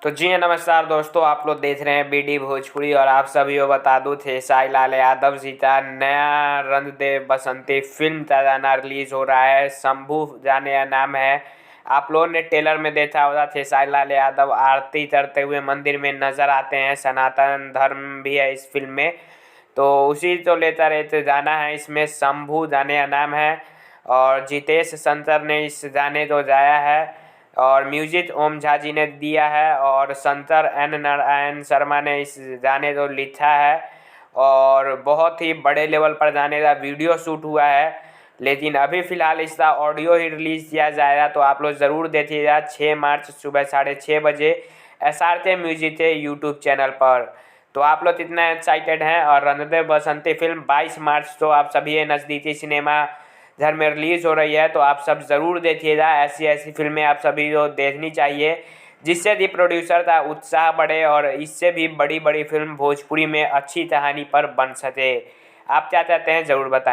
तो जी हाँ, नमस्कार दोस्तों, आप लोग देख रहे हैं बीडी भोजपुरी और आप सभी को बता दूं थे साई लाल यादव जी का नया रंग दे बसंती फिल्म का गाना रिलीज हो रहा है। शंभू जाने का नाम है। आप लोगों ने ट्रेलर में देखा होगा थे साई लाल यादव आरती करते हुए मंदिर में नजर आते हैं। सनातन धर्म भी है इस फिल्म में, तो उसी को लेकर रहते गाना है। इसमें शंभू जाने का नाम है और जितेश शंकर ने इस गाने को गाया है और म्यूजिक ओम झा जी ने दिया है और शंकर एन नारायण शर्मा ने इस गाने को लिखा है और बहुत ही बड़े लेवल पर गाने का वीडियो शूट हुआ है। लेकिन अभी फ़िलहाल इसका ऑडियो ही रिलीज़ किया जाएगा, तो आप लोग ज़रूर देखिएगा 6 मार्च सुबह 6:30 बजे SRK म्यूजिक के यूट्यूब चैनल पर। तो आप लोग कितना एक्साइटेड हैं। और रंग दे बसंती फिल्म 22 मार्च तो आप सभी नज़दीकी सिनेमा घर में रिलीज़ हो रही है, तो आप सब ज़रूर देखिएगा। ऐसी ऐसी फिल्में आप सभी को देखनी चाहिए, जिससे कि प्रोड्यूसर का उत्साह बढ़े और इससे भी बड़ी बड़ी फिल्म भोजपुरी में अच्छी कहानी पर बन सके। आप क्या चाहते हैं ज़रूर बताएं।